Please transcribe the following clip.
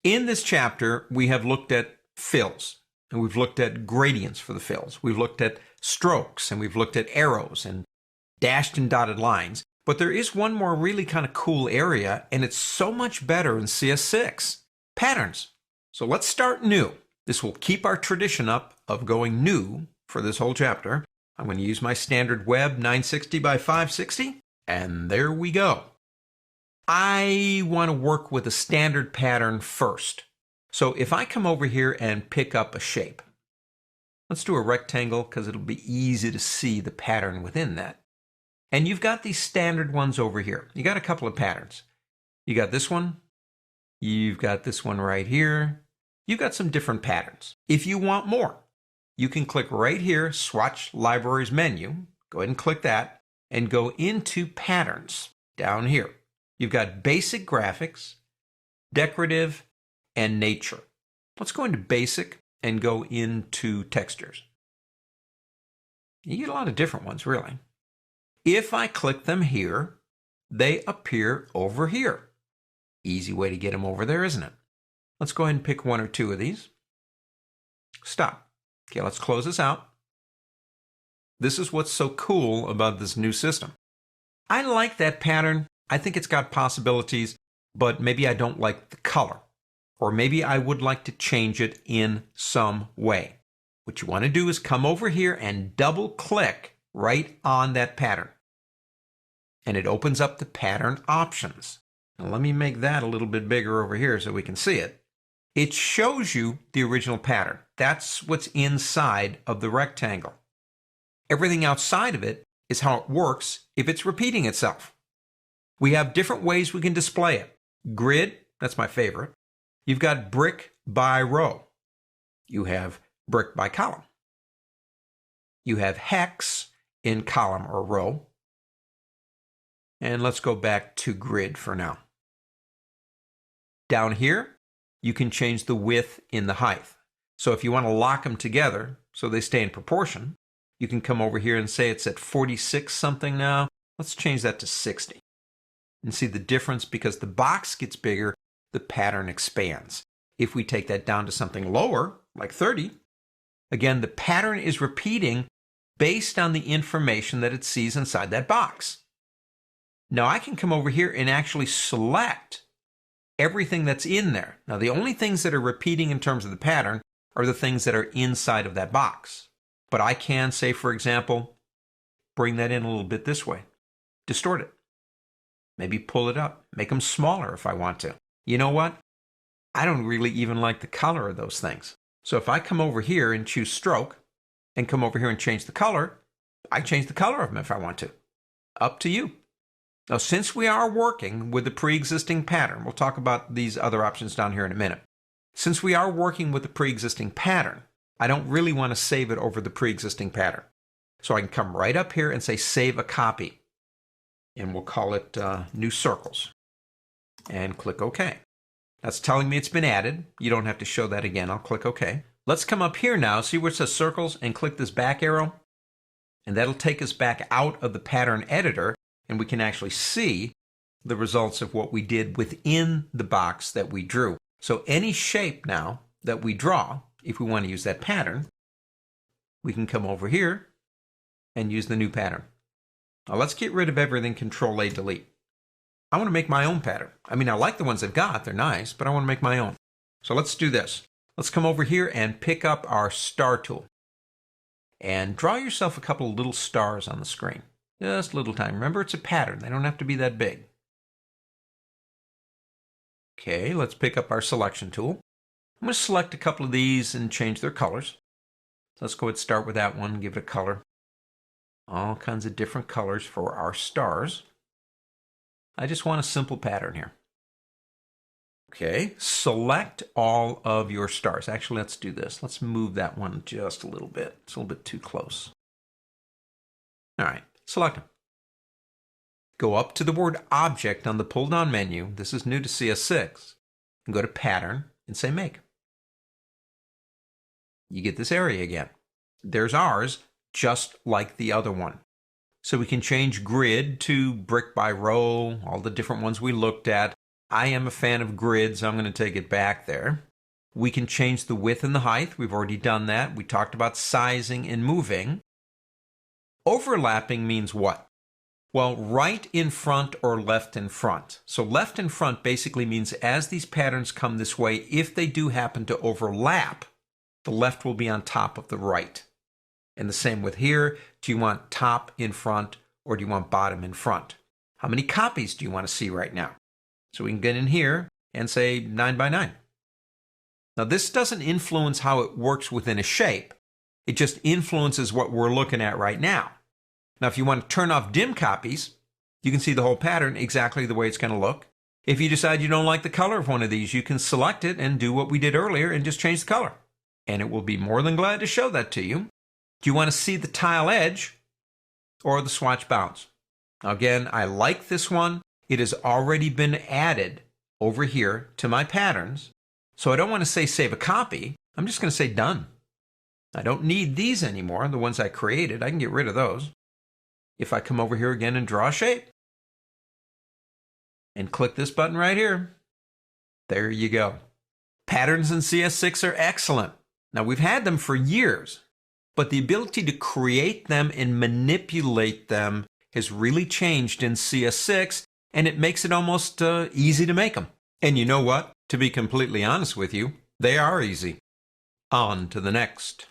In this chapter, we have looked at fills, and we've looked at gradients for the fills. We've looked at strokes, and we've looked at arrows and dashed and dotted lines. But there is one more really kind of cool area, and it's so much better in CS6, patterns. So let's start new. This will keep our tradition up of going new for this whole chapter. I'm going to use my standard web 960 by 560, and there we go. I want to work with a standard pattern first. So if I come over here and pick up a shape, let's do a rectangle because it'll be easy to see the pattern within that. And you've got these standard ones over here. You got a couple of patterns. You got this one. You've got this one right here. You've got some different patterns. If you want more, you can click right here, Swatch Libraries menu. Go ahead and click that and go into Patterns down here. You've got Basic Graphics, Decorative, and Nature. Let's go into Basic and go into Textures. You get a lot of different ones, really. If I click them here, they appear over here. Easy way to get them over there, isn't it? Let's go ahead and pick one or two of these. Stop. Okay, let's close this out. This is what's so cool about this new system. I like that pattern. I think it's got possibilities, but maybe I don't like the color. Or maybe I would like to change it in some way. What you want to do is come over here and double click right on that pattern. And it opens up the pattern options. Now let me make that a little bit bigger over here so we can see it. It shows you the original pattern. That's what's inside of the rectangle. Everything outside of it is how it works if it's repeating itself. We have different ways we can display it. Grid, that's my favorite. You've got brick by row. You have brick by column. You have hex in column or row. And let's go back to grid for now. Down here, you can change the width in the height. So if you want to lock them together so they stay in proportion, you can come over here and say it's at 46 something now. Let's change that to 60. And see the difference, because the box gets bigger, the pattern expands. If we take that down to something lower, like 30, again, the pattern is repeating based on the information that it sees inside that box. Now I can come over here and actually select everything that's in there. Now the only things that are repeating in terms of the pattern are the things that are inside of that box. But I can say, for example, bring that in a little bit this way, distort it. Maybe pull it up, make them smaller if I want to. You know what? I don't really even like the color of those things. So if I come over here and choose stroke and come over here and change the color, I change the color of them if I want to. Up to you. Now, since we are working with the pre-existing pattern, we'll talk about these other options down here in a minute. Since we are working with the pre-existing pattern, I don't really want to save it over the pre-existing pattern. So I can come right up here and say Save a Copy. And we'll call it New Circles. And click OK. That's telling me it's been added. You don't have to show that again. I'll click OK. Let's come up here now, see where it says Circles, and click this back arrow. And that'll take us back out of the pattern editor, and we can actually see the results of what we did within the box that we drew. So any shape now that we draw, if we want to use that pattern, we can come over here and use the new pattern. Now let's get rid of everything, Control A, Delete. I want to make my own pattern. I mean, I like the ones I've got, they're nice, but I want to make my own. So let's do this. Let's come over here and pick up our star tool. And draw yourself a couple of little stars on the screen. Just a little time. Remember, it's a pattern. They don't have to be that big. Okay, let's pick up our selection tool. I'm going to select a couple of these and change their colors. So let's go ahead and start with that one, give it a color. All kinds of different colors for our stars. I just want a simple pattern here. Okay, select all of your stars. Actually, let's do this. Let's move that one just a little bit. It's a little bit too close. All right, select them. Go up to the word Object on the pull-down menu. This is new to CS6. And go to Pattern and say Make. You get this area again. There's ours, just like the other one. So we can change grid to brick by row, all the different ones we looked at. I am a fan of grids. I'm going to take it back there. We can change the width and the height. We've already done that. We talked about sizing and moving. Overlapping means what? Well, right in front or left in front. So left in front basically means as these patterns come this way, if they do happen to overlap, the left will be on top of the right. And the same with here. Do you want top in front or do you want bottom in front? How many copies do you want to see right now? So we can get in here and say 9 by 9. Now this doesn't influence how it works within a shape. It just influences what we're looking at right now. Now if you want to turn off dim copies, you can see the whole pattern exactly the way it's going to look. If you decide you don't like the color of one of these, you can select it and do what we did earlier and just change the color. And it will be more than glad to show that to you. Do you want to see the tile edge or the swatch bounds? Now again, I like this one. It has already been added over here to my patterns. So I don't want to say save a copy. I'm just going to say done. I don't need these anymore, the ones I created. I can get rid of those. If I come over here again and draw a shape and click this button right here, there you go. Patterns in CS6 are excellent. Now we've had them for years, but the ability to create them and manipulate them has really changed in CS6, and it makes it almost easy to make them. And you know what? To be completely honest with you, they are easy. On to the next.